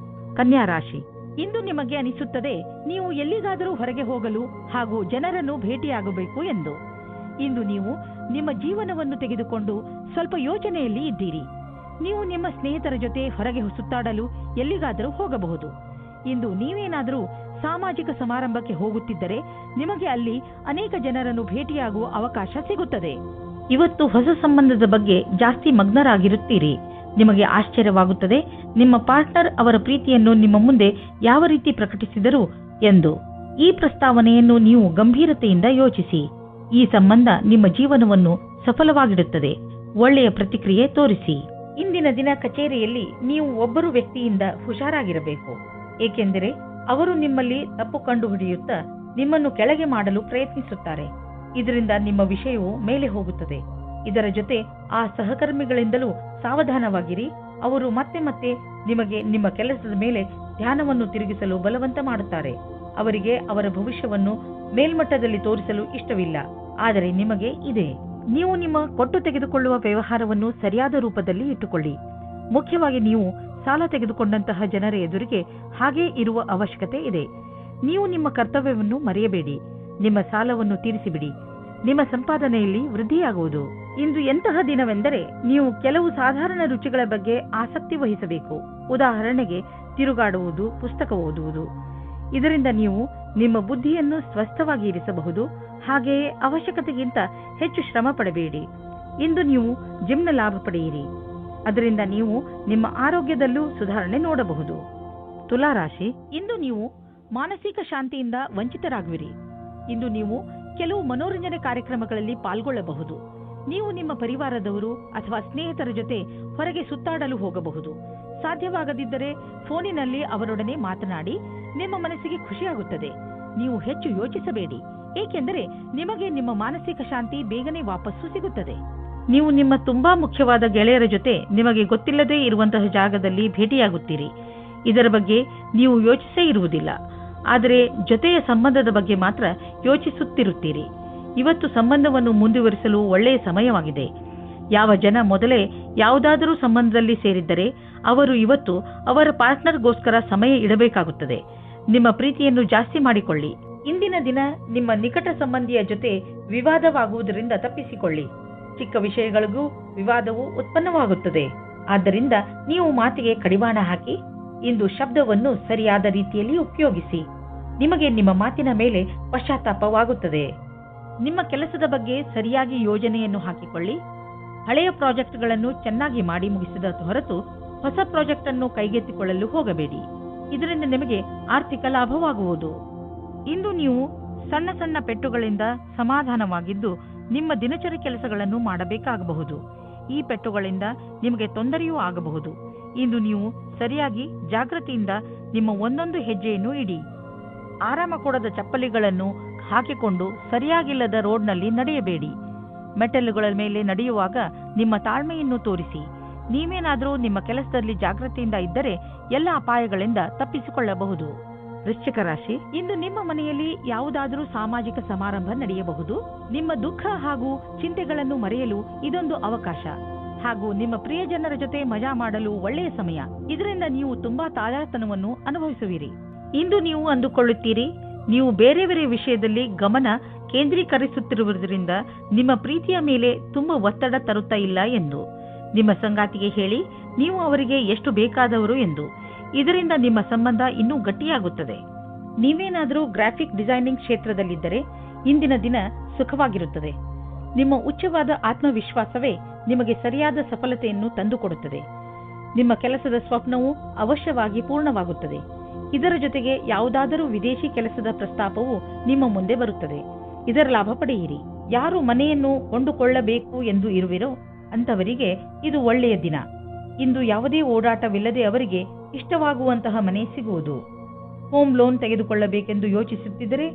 ಕನ್ಯಾ ರಾಶಿ, ಇಂದು ನಿಮಗೆ ಅನಿಸುತ್ತದೆ ನೀವು ಎಲ್ಲಿಗಾದರೂ ಹೊರಗೆ ಹೋಗಲು ಹಾಗೂ ಜನರನ್ನು ಭೇಟಿಯಾಗಬೇಕು ಎಂದು. ಇಂದು ನೀವು ನಿಮ್ಮ ಜೀವನವನ್ನು ತೆಗೆದುಕೊಂಡು ಸ್ವಲ್ಪ ಯೋಚನೆಯಲ್ಲಿ ಇದ್ದೀರಿ. ನೀವು ನಿಮ್ಮ ಸ್ನೇಹಿತರ ಜೊತೆ ಹೊರಗೆ ಸುತ್ತಾಡಲು ಎಲ್ಲಿಗಾದರೂ ಹೋಗಬಹುದು. ಇಂದು ನೀವೇನಾದರೂ ಸಾಮಾಜಿಕ ಸಮಾರಂಭಕ್ಕೆ ಹೋಗುತ್ತಿದ್ದರೆ ನಿಮಗೆ ಅಲ್ಲಿ ಅನೇಕ ಜನರನ್ನು ಭೇಟಿಯಾಗುವ ಅವಕಾಶ ಸಿಗುತ್ತದೆ. ಇವತ್ತು ಹೊಸ ಸಂಬಂಧದ ಬಗ್ಗೆ ಜಾಸ್ತಿ ಮಗ್ನರಾಗಿರುತ್ತೀರಿ. ನಿಮಗೆ ಆಶ್ಚರ್ಯವಾಗುತ್ತದೆ ನಿಮ್ಮ ಪಾರ್ಟ್ನರ್ ಅವರ ಪ್ರೀತಿಯನ್ನು ನಿಮ್ಮ ಮುಂದೆ ಯಾವ ರೀತಿ ಪ್ರಕಟಿಸಿದರು ಎಂದು. ಈ ಪ್ರಸ್ತಾವನೆಯನ್ನು ನೀವು ಗಂಭೀರತೆಯಿಂದ ಯೋಚಿಸಿ. ಈ ಸಂಬಂಧ ನಿಮ್ಮ ಜೀವನವನ್ನು ಸಫಲವಾಗಿಡುತ್ತದೆ. ಒಳ್ಳೆಯ ಪ್ರತಿಕ್ರಿಯೆ ತೋರಿಸಿ. ಇಂದಿನ ದಿನ ಕಚೇರಿಯಲ್ಲಿ ನೀವು ಒಬ್ಬರು ವ್ಯಕ್ತಿಯಿಂದ ಹುಷಾರಾಗಿರಬೇಕು, ಏಕೆಂದರೆ ಅವರು ನಿಮ್ಮಲ್ಲಿ ತಪ್ಪು ಕಂಡುಹಿಡಿಯುತ್ತಾ ನಿಮ್ಮನ್ನು ಕೆಳಗೆ ಮಾಡಲು ಪ್ರಯತ್ನಿಸುತ್ತಾರೆ. ಇದರಿಂದ ನಿಮ್ಮ ವಿಷಯವು ಮೇಲೆ ಹೋಗುತ್ತದೆ. ಇದರ ಜೊತೆ ಆ ಸಹಕರ್ಮಿಗಳಿಂದಲೂ ಸಾವಧಾನವಾಗಿರಿ. ಅವರು ಮತ್ತೆ ಮತ್ತೆ ನಿಮಗೆ ನಿಮ್ಮ ಕೆಲಸದ ಮೇಲೆ ಧ್ಯಾನವನ್ನು ತಿರುಗಿಸಲು ಬಲವಂತ ಮಾಡುತ್ತಾರೆ. ಅವರಿಗೆ ಅವರ ಭವಿಷ್ಯವನ್ನು ಮೇಲ್ಮಟ್ಟದಲ್ಲಿ ತೋರಿಸಲು ಇಷ್ಟವಿಲ್ಲ, ಆದರೆ ನಿಮಗೆ ಇದೆ. ನೀವು ನಿಮ್ಮ ಕೊಟ್ಟು ತೆಗೆದುಕೊಳ್ಳುವ ವ್ಯವಹಾರವನ್ನು ಸರಿಯಾದ ರೂಪದಲ್ಲಿ ಇಟ್ಟುಕೊಳ್ಳಿ. ಮುಖ್ಯವಾಗಿ ನೀವು ಸಾಲ ತೆಗೆದುಕೊಂಡಂತಹ ಜನರ ಎದುರಿಗೆ ಹಾಗೇ ಇರುವ ಅವಶ್ಯಕತೆ ಇದೆ. ನೀವು ನಿಮ್ಮ ಕರ್ತವ್ಯವನ್ನು ಮರೆಯಬೇಡಿ. ನಿಮ್ಮ ಸಾಲವನ್ನು ತೀರಿಸಿಬಿಡಿ. ನಿಮ್ಮ ಸಂಪಾದನೆಯಲ್ಲಿ ವೃದ್ಧಿಯಾಗುವುದು. ಇಂದು ಎಂತಹ ದಿನವೆಂದರೆ ನೀವು ಕೆಲವು ಸಾಧಾರಣ ರುಚಿಗಳ ಬಗ್ಗೆ ಆಸಕ್ತಿ ವಹಿಸಬೇಕು. ಉದಾಹರಣೆಗೆ ತಿರುಗಾಡುವುದು, ಪುಸ್ತಕ ಓದುವುದು. ಇದರಿಂದ ನೀವು ನಿಮ್ಮ ಬುದ್ಧಿಯನ್ನು ಸ್ವಸ್ಥವಾಗಿ ಇರಿಸಬಹುದು. ಹಾಗೆಯೇ ಅವಶ್ಯಕತೆಗಿಂತ ಹೆಚ್ಚು ಶ್ರಮ ಪಡಬೇಡಿ. ಇಂದು ನೀವು ಜಿಮ್ನ ಲಾಭ ಪಡೆಯಿರಿ. ಅದರಿಂದ ನೀವು ನಿಮ್ಮ ಆರೋಗ್ಯದಲ್ಲೂ ಸುಧಾರಣೆ ನೋಡಬಹುದು. ತುಲಾರಾಶಿ, ಇಂದು ನೀವು ಮಾನಸಿಕ ಶಾಂತಿಯಿಂದ ವಂಚಿತರಾಗುವಿರಿ. ಇಂದು ನೀವು ಕೆಲವು ಮನೋರಂಜನೆ ಕಾರ್ಯಕ್ರಮಗಳಲ್ಲಿ ಪಾಲ್ಗೊಳ್ಳಬಹುದು. ನೀವು ನಿಮ್ಮ ಪರಿವಾರದವರು ಅಥವಾ ಸ್ನೇಹಿತರ ಜೊತೆ ಹೊರಗೆ ಸುತ್ತಾಡಲು ಹೋಗಬಹುದು. ಸಾಧ್ಯವಾಗದಿದ್ದರೆ ಫೋನಿನಲ್ಲಿ ಅವರೊಡನೆ ಮಾತನಾಡಿ ನಿಮ್ಮ ಮನಸ್ಸಿಗೆ ಖುಷಿಯಾಗುತ್ತದೆ. ನೀವು ಹೆಚ್ಚು ಯೋಚಿಸಬೇಡಿ, ಏಕೆಂದರೆ ನಿಮಗೆ ನಿಮ್ಮ ಮಾನಸಿಕ ಶಾಂತಿ ಬೇಗನೆ ವಾಪಸ್ಸು ಸಿಗುತ್ತದೆ. ನೀವು ನಿಮ್ಮ ತುಂಬಾ ಮುಖ್ಯವಾದ ಗೆಳೆಯರ ಜೊತೆ ನಿಮಗೆ ಗೊತ್ತಿಲ್ಲದೇ ಇರುವಂತಹ ಜಾಗದಲ್ಲಿ ಭೇಟಿಯಾಗುತ್ತೀರಿ. ಇದರ ಬಗ್ಗೆ ನೀವು ಯೋಚಿಸೇ ಇರುವುದಿಲ್ಲ, ಆದರೆ ಜೊತೆಯ ಸಂಬಂಧದ ಬಗ್ಗೆ ಮಾತ್ರ ಯೋಚಿಸುತ್ತಿರುತ್ತೀರಿ. ಇವತ್ತು ಸಂಬಂಧವನ್ನು ಮುಂದುವರಿಸಲು ಒಳ್ಳೆಯ ಸಮಯವಾಗಿದೆ. ಯಾವ ಜನ ಮೊದಲೇ ಯಾವುದಾದರೂ ಸಂಬಂಧದಲ್ಲಿ ಸೇರಿದ್ದರೆ ಅವರು ಇವತ್ತು ಅವರ ಪಾರ್ಟ್ನರ್ಗೋಸ್ಕರ ಸಮಯ ಇಡಬೇಕಾಗುತ್ತದೆ. ನಿಮ್ಮ ಪ್ರೀತಿಯನ್ನು ಜಾಸ್ತಿ ಮಾಡಿಕೊಳ್ಳಿ. ಇಂದಿನ ದಿನ ನಿಮ್ಮ ನಿಕಟ ಸಂಬಂಧಿಯ ಜೊತೆ ವಿವಾದವಾಗುವುದರಿಂದ ತಪ್ಪಿಸಿಕೊಳ್ಳಿ. ಚಿಕ್ಕ ವಿಷಯಗಳಿಗೂ ವಿವಾದವು ಉತ್ಪನ್ನವಾಗುತ್ತದೆ. ಆದ್ದರಿಂದ ನೀವು ಮಾತಿಗೆ ಕಡಿವಾಣ ಹಾಕಿ ಇಂದು ಶಬ್ದವನ್ನು ಸರಿಯಾದ ರೀತಿಯಲ್ಲಿ ಉಪಯೋಗಿಸಿ. ನಿಮಗೆ ನಿಮ್ಮ ಮಾತಿನ ಮೇಲೆ ಪಶ್ಚಾತ್ತಾಪವಾಗುತ್ತದೆ. ನಿಮ್ಮ ಕೆಲಸದ ಬಗ್ಗೆ ಸರಿಯಾಗಿ ಯೋಜನೆಯನ್ನು ಹಾಕಿಕೊಳ್ಳಿ. ಹಳೆಯ ಪ್ರಾಜೆಕ್ಟ್ಗಳನ್ನು ಚೆನ್ನಾಗಿ ಮಾಡಿ ಮುಗಿಸಿದ ಹೊರತು ಹೊಸ ಪ್ರಾಜೆಕ್ಟ್ ಅನ್ನು ಕೈಗೆತ್ತಿಕೊಳ್ಳಲು ಹೋಗಬೇಡಿ. ಇದರಿಂದ ನಿಮಗೆ ಆರ್ಥಿಕ ಲಾಭವಾಗುವುದು. ಇಂದು ನೀವು ಸಣ್ಣ ಸಣ್ಣ ಪೆಟ್ಟುಗಳಿಂದ ಸಮಾಧಾನವಾಗಿದ್ದು ನಿಮ್ಮ ದಿನಚರಿ ಕೆಲಸಗಳನ್ನು ಮಾಡಬೇಕಾಗಬಹುದು. ಈ ಪೆಟ್ಟುಗಳಿಂದ ನಿಮಗೆ ತೊಂದರೆಯೂ ಆಗಬಹುದು. ಇಂದು ನೀವು ಸರಿಯಾಗಿ ಜಾಗೃತಿಯಿಂದ ನಿಮ್ಮ ಒಂದೊಂದು ಹೆಜ್ಜೆಯನ್ನು ಇಡಿ. ಆರಾಮ ಕೊಡದ ಚಪ್ಪಲಿಗಳನ್ನು ಹಾಕಿಕೊಂಡು ಸರಿಯಾಗಿಲ್ಲದ ರೋಡ್ನಲ್ಲಿ ನಡೆಯಬೇಡಿ. ಮೆಟ್ಟಲುಗಳ ಮೇಲೆ ನಡೆಯುವಾಗ ನಿಮ್ಮ ತಾಳ್ಮೆಯನ್ನು ತೋರಿಸಿ. ನೀವೇನಾದರೂ ನಿಮ್ಮ ಕೆಲಸದಲ್ಲಿ ಜಾಗೃತಿಯಿಂದ ಇದ್ದರೆ ಎಲ್ಲ ಅಪಾಯಗಳಿಂದ ತಪ್ಪಿಸಿಕೊಳ್ಳಬಹುದು. ವೃಶ್ಚಿಕ ರಾಶಿ, ಇಂದು ನಿಮ್ಮ ಮನೆಯಲ್ಲಿ ಯಾವುದಾದರೂ ಸಾಮಾಜಿಕ ಸಮಾರಂಭ ನಡೆಯಬಹುದು. ನಿಮ್ಮ ದುಃಖ ಹಾಗೂ ಚಿಂತೆಗಳನ್ನು ಮರೆಯಲು ಇದೊಂದು ಅವಕಾಶ ಹಾಗೂ ನಿಮ್ಮ ಪ್ರಿಯಜನರ ಜೊತೆ ಮಜಾ ಮಾಡಲು ಒಳ್ಳೆಯ ಸಮಯ. ಇದರಿಂದ ನೀವು ತುಂಬಾ ತಾಜಾತನವನ್ನು ಅನುಭವಿಸುವಿರಿ. ಇಂದು ನೀವು ಅಂದುಕೊಳ್ಳುತ್ತೀರಿ ನೀವು ಬೇರೆ ಬೇರೆ ವಿಷಯದಲ್ಲಿ ಗಮನ ಕೇಂದ್ರೀಕರಿಸುತ್ತಿರುವುದರಿಂದ ನಿಮ್ಮ ಪ್ರೀತಿಯ ಮೇಲೆ ತುಂಬಾ ಒತ್ತಡ ತರುತ್ತಾ ಇಲ್ಲ ಎಂದು. ನಿಮ್ಮ ಸಂಗಾತಿಗೆ ಹೇಳಿ ನೀವು ಅವರಿಗೆ ಎಷ್ಟು ಬೇಕಾದವರು ಎಂದು. ಇದರಿಂದ ನಿಮ್ಮ ಸಂಬಂಧ ಇನ್ನೂ ಗಟ್ಟಿಯಾಗುತ್ತದೆ. ನೀವೇನಾದರೂ ಗ್ರಾಫಿಕ್ ಡಿಸೈನಿಂಗ್ ಕ್ಷೇತ್ರದಲ್ಲಿದ್ದರೆ ಇಂದಿನ ದಿನ ಸುಖವಾಗಿರುತ್ತದೆ. ನಿಮ್ಮ ಉಚ್ಚವಾದ ಆತ್ಮವಿಶ್ವಾಸವೇ ನಿಮಗೆ ಸರಿಯಾದ ಸಫಲತೆಯನ್ನು ತಂದುಕೊಡುತ್ತದೆ. ನಿಮ್ಮ ಕೆಲಸದ ಸ್ವಪ್ನವು ಅವಶ್ಯವಾಗಿ ಪೂರ್ಣವಾಗುತ್ತದೆ. ಇದರ ಜೊತೆಗೆ ಯಾವುದಾದರೂ ವಿದೇಶಿ ಕೆಲಸದ ಪ್ರಸ್ತಾಪವು ನಿಮ್ಮ ಮುಂದೆ ಬರುತ್ತದೆ. ಇದರ ಲಾಭ ಪಡೆಯಿರಿ. ಯಾರು ಮನೆಯನ್ನು ಕೊಂಡುಕೊಳ್ಳಬೇಕು ಎಂದು ಇರುವಿರೋ ಅಂತವರಿಗೆ ಇದು ಒಳ್ಳೆಯ ದಿನ. ಇಂದು ಯಾವುದೇ ಓಡಾಟವಿಲ್ಲದೆ ಅವರಿಗೆ ಇಷ್ಟವಾಗುವಂತಹ ಮನೆ ಸಿಗುವುದು. ಹೋಮ್ ಲೋನ್ ತೆಗೆದುಕೊಳ್ಳಬೇಕೆಂದು ಯೋಚಿಸುತ್ತಿದ್ದರೆ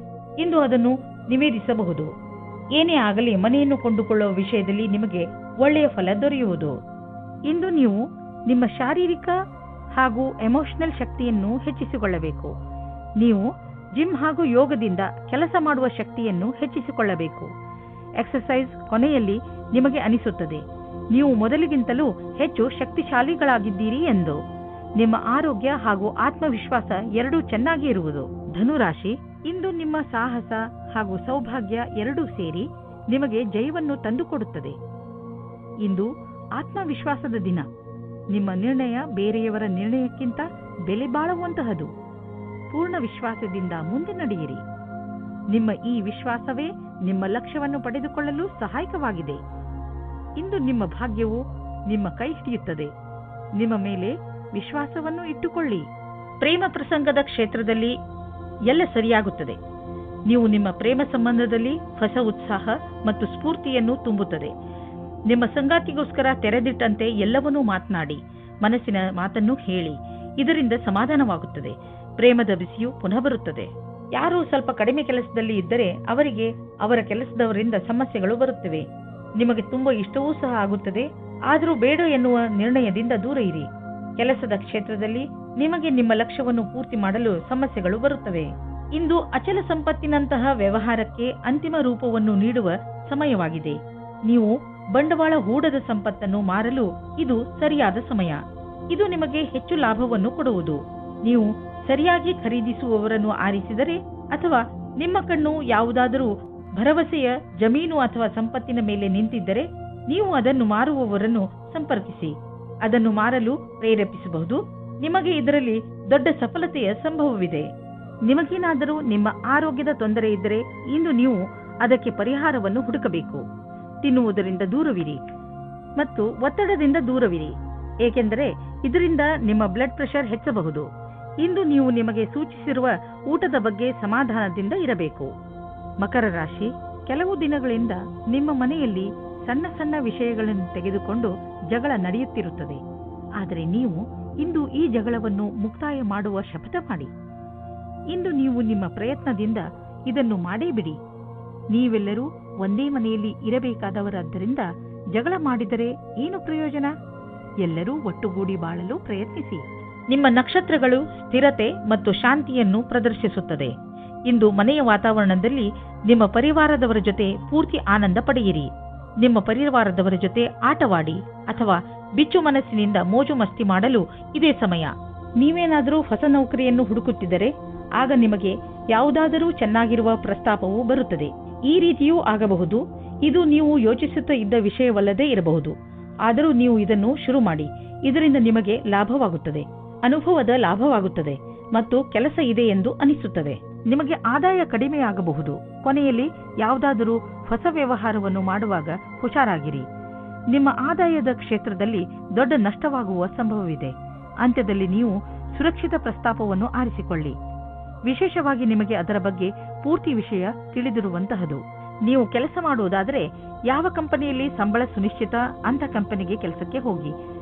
ಇಂದು ಅದನ್ನು ನಿವೇದಿಸಬಹುದು. ಏನೇ ಆಗಲಿ ಮನೆಯನ್ನು ಕೊಂಡುಕೊಳ್ಳುವ ವಿಷಯದಲ್ಲಿ ನಿಮಗೆ ಒಳ್ಳೆಯ ಫಲ ದೊರೆಯುವುದು. ಇಂದು ನೀವು ನಿಮ್ಮ ಶಾರೀರಿಕ ಹಾಗೂ ಎಮೋಷನಲ್ ಶಕ್ತಿಯನ್ನು ಹೆಚ್ಚಿಸಿಕೊಳ್ಳಬೇಕು. ನೀವು ಜಿಮ್ ಹಾಗೂ ಯೋಗದಿಂದ ಕೆಲಸ ಮಾಡುವ ಶಕ್ತಿಯನ್ನು ಹೆಚ್ಚಿಸಿಕೊಳ್ಳಬೇಕು. ಎಕ್ಸರ್ಸೈಸ್ ಕೊನೆಯಲ್ಲಿ ನಿಮಗೆ ಅನಿಸುತ್ತದೆ ನೀವು ಮೊದಲಿಗಿಂತಲೂ ಹೆಚ್ಚು ಶಕ್ತಿಶಾಲಿಗಳಾಗಿದ್ದೀರಿ ಎಂದು. ನಿಮ್ಮ ಆರೋಗ್ಯ ಹಾಗೂ ಆತ್ಮವಿಶ್ವಾಸ ಎರಡೂ ಚೆನ್ನಾಗಿ ಇರುವುದು. ಧನುರಾಶಿ, ಇಂದು ನಿಮ್ಮ ಸಾಹಸ ಹಾಗೂ ಸೌಭಾಗ್ಯ ಎರಡೂ ಸೇರಿ ನಿಮಗೆ ಜಯವನ್ನು ತಂದುಕೊಡುತ್ತದೆ. ಇಂದು ಆತ್ಮವಿಶ್ವಾಸದ ದಿನ. ನಿಮ್ಮ ನಿರ್ಣಯ ಬೇರೆಯವರ ನಿರ್ಣಯಕ್ಕಿಂತ ಬೆಲೆ ಬಾಳುವಂತಹದು. ಪೂರ್ಣ ವಿಶ್ವಾಸದಿಂದ ಮುಂದೆ ನಡೆಯಿರಿ. ನಿಮ್ಮ ಈ ವಿಶ್ವಾಸವೇ ನಿಮ್ಮ ಲಕ್ಷ್ಯವನ್ನು ಪಡೆದುಕೊಳ್ಳಲು ಸಹಾಯಕವಾಗಿದೆ. ಇಂದು ನಿಮ್ಮ ಭಾಗ್ಯವು ನಿಮ್ಮ ಕೈ ಹಿಡಿಯುತ್ತದೆ. ನಿಮ್ಮ ಮೇಲೆ ವಿಶ್ವಾಸವನ್ನು ಇಟ್ಟುಕೊಳ್ಳಿ. ಪ್ರೇಮ ಪ್ರಸಂಗದ ಕ್ಷೇತ್ರದಲ್ಲಿ ಎಲ್ಲ ಸರಿಯಾಗುತ್ತದೆ. ನೀವು ನಿಮ್ಮ ಪ್ರೇಮ ಸಂಬಂಧದಲ್ಲಿ ಹೊಸ ಉತ್ಸಾಹ ಮತ್ತು ಸ್ಫೂರ್ತಿಯನ್ನು ತುಂಬುತ್ತದೆ. ನಿಮ್ಮ ಸಂಗಾತಿಗೋಸ್ಕರ ತೆರೆದಿಟ್ಟಂತೆ ಎಲ್ಲವನ್ನೂ ಮಾತನಾಡಿ, ಮನಸ್ಸಿನ ಮಾತನ್ನು ಹೇಳಿ. ಇದರಿಂದ ಸಮಾಧಾನವಾಗುತ್ತದೆ. ಪ್ರೇಮದ ಬಿಸಿಯು ಪುನಃ ಬರುತ್ತದೆ. ಯಾರು ಸ್ವಲ್ಪ ಕಡಿಮೆ ಕೆಲಸದಲ್ಲಿ ಇದ್ದರೆ ಅವರಿಗೆ ಅವರ ಕೆಲಸದವರಿಂದ ಸಮಸ್ಯೆಗಳು ಬರುತ್ತವೆ. ನಿಮಗೆ ತುಂಬಾ ಇಷ್ಟವೂ ಸಹ ಆಗುತ್ತದೆ. ಆದರೂ ಬೇಡ ಎನ್ನುವ ನಿರ್ಣಯದಿಂದ ದೂರ ಇರಿ. ಕೆಲಸದ ಕ್ಷೇತ್ರದಲ್ಲಿ ನಿಮಗೆ ನಿಮ್ಮ ಲಕ್ಷ್ಯವನ್ನು ಪೂರ್ತಿ ಮಾಡಲು ಸಮಸ್ಯೆಗಳು ಬರುತ್ತವೆ. ಇಂದು ಅಚಲ ಸಂಪತ್ತಿನಂತಹ ವ್ಯವಹಾರಕ್ಕೆ ಅಂತಿಮ ರೂಪವನ್ನು ನೀಡುವ ಸಮಯವಾಗಿದೆ. ನೀವು ಬಂಡವಾಳ ಹೂಡದ ಸಂಪತ್ತನ್ನು ಮಾರಲು ಇದು ಸರಿಯಾದ ಸಮಯ. ಇದು ನಿಮಗೆ ಹೆಚ್ಚು ಲಾಭವನ್ನು ಕೊಡುವುದು. ನೀವು ಸರಿಯಾಗಿ ಖರೀದಿಸುವವರನ್ನು ಆರಿಸಿದರೆ ಅಥವಾ ನಿಮ್ಮ ಕಣ್ಣು ಯಾವುದಾದರೂ ಭರವಸೆಯ ಜಮೀನು ಅಥವಾ ಸಂಪತ್ತಿನ ಮೇಲೆ ನಿಂತಿದ್ದರೆ ನೀವು ಅದನ್ನು ಮಾರುವವರನ್ನು ಸಂಪರ್ಕಿಸಿ. ಅದನ್ನು ಮಾರಲು ಪ್ರೇರೇಪಿಸಬಹುದು. ನಿಮಗೆ ಇದರಲ್ಲಿ ದೊಡ್ಡ ಸಫಲತೆಯ ಸಂಭವವಿದೆ. ನಿಮಗೇನಾದರೂ ನಿಮ್ಮ ಆರೋಗ್ಯದ ತೊಂದರೆ ಇದ್ದರೆ ಇಂದು ನೀವು ಅದಕ್ಕೆ ಪರಿಹಾರವನ್ನು ಹುಡುಕಬೇಕು. ತಿನ್ನುವುದರಿಂದ ದೂರವಿರಿ ಮತ್ತು ಒತ್ತಡದಿಂದ ದೂರವಿರಿ, ಏಕೆಂದರೆ ಇದರಿಂದ ನಿಮ್ಮ ಬ್ಲಡ್ ಪ್ರೆಷರ್ ಹೆಚ್ಚಬಹುದು. ಇಂದು ನೀವು ನಿಮಗೆ ಸೂಚಿಸಿರುವ ಊಟದ ಬಗ್ಗೆ ಸಮಾಧಾನದಿಂದ ಇರಬೇಕು. ಮಕರ ರಾಶಿ, ಕೆಲವು ದಿನಗಳಿಂದ ನಿಮ್ಮ ಮನೆಯಲ್ಲಿ ಸಣ್ಣ ಸಣ್ಣ ವಿಷಯಗಳನ್ನು ತೆಗೆದುಕೊಂಡು ಜಗಳ ನಡೆಯುತ್ತಿರುತ್ತದೆ. ಆದರೆ ನೀವು ಇಂದು ಈ ಜಗಳವನ್ನು ಮುಕ್ತಾಯ ಮಾಡುವ ಶಪಥ ಮಾಡಿ. ಇಂದು ನೀವು ನಿಮ್ಮ ಪ್ರಯತ್ನದಿಂದ ಇದನ್ನು ಮಾಡೇ ಬಿಡಿ. ನೀವೆಲ್ಲರೂ ಒಂದೇ ಮನೆಯಲ್ಲಿ ಇರಬೇಕಾದವರಾದ್ದರಿಂದ ಜಗಳ ಮಾಡಿದರೆ ಏನು ಪ್ರಯೋಜನ? ಎಲ್ಲರೂ ಒಟ್ಟುಗೂಡಿ ಬಾಳಲು ಪ್ರಯತ್ನಿಸಿ. ನಿಮ್ಮ ನಕ್ಷತ್ರಗಳು ಸ್ಥಿರತೆ ಮತ್ತು ಶಾಂತಿಯನ್ನು ಪ್ರದರ್ಶಿಸುತ್ತದೆ. ಇಂದು ಮನೆಯ ವಾತಾವರಣದಲ್ಲಿ ನಿಮ್ಮ ಪರಿವಾರದವರ ಜೊತೆ ಪೂರ್ತಿ ಆನಂದ ಪಡೆಯಿರಿ. ನಿಮ್ಮ ಪರಿವಾರದವರ ಜೊತೆ ಆಟವಾಡಿ ಅಥವಾ ಬಿಚ್ಚು ಮನಸ್ಸಿನಿಂದ ಮೋಜು ಮಸ್ತಿ ಮಾಡಲು ಇದೇ ಸಮಯ. ನೀವೇನಾದರೂ ಹೊಸ ನೌಕರಿಯನ್ನು ಹುಡುಕುತ್ತಿದ್ದರೆ ಆಗ ನಿಮಗೆ ಯಾವುದಾದರೂ ಚೆನ್ನಾಗಿರುವ ಪ್ರಸ್ತಾಪವು ಬರುತ್ತದೆ. ಈ ರೀತಿಯೂ ಆಗಬಹುದು. ಇದು ನೀವು ಯೋಚಿಸುತ್ತಾ ಇದ್ದ ವಿಷಯವಲ್ಲದೇ ಇರಬಹುದು. ಆದರೂ ನೀವು ಇದನ್ನು ಶುರು ಮಾಡಿ. ಇದರಿಂದ ನಿಮಗೆ ಲಾಭವಾಗುತ್ತದೆ, ಅನುಭವದ ಲಾಭವಾಗುತ್ತದೆ ಮತ್ತು ಕೆಲಸ ಇದೆ ಎಂದು ಅನಿಸುತ್ತದೆ. ನಿಮಗೆ ಆದಾಯ ಕಡಿಮೆಯಾಗಬಹುದು. ಕೊನೆಯಲ್ಲಿ ಯಾವುದಾದರೂ ಹೊಸ ವ್ಯವಹಾರವನ್ನು ಮಾಡುವಾಗ ಹುಷಾರಾಗಿರಿ. ನಿಮ್ಮ ಆದಾಯದ ಕ್ಷೇತ್ರದಲ್ಲಿ ದೊಡ್ಡ ನಷ್ಟವಾಗುವ ಸಂಭವವಿದೆ. ಅಂತ್ಯದಲ್ಲಿ ನೀವು ಸುರಕ್ಷಿತ ಪ್ರಸ್ತಾಪವನ್ನು ಆರಿಸಿಕೊಳ್ಳಿ. ವಿಶೇಷವಾಗಿ ನಿಮಗೆ ಅದರ ಬಗ್ಗೆ ಪೂರ್ತಿ ವಿಷಯ ತಿಳಿದಿರುವಂತಹದು. ನೀವು ಕೆಲಸ ಮಾಡುವುದಾದರೆ ಯಾವ ಕಂಪನಿಯಲ್ಲಿ ಸಂಬಳ ಸುನಿಶ್ಚಿತ ಅಂತ ಕಂಪನಿಗೆ ಕೆಲಸಕ್ಕೆ ಹೋಗಿ.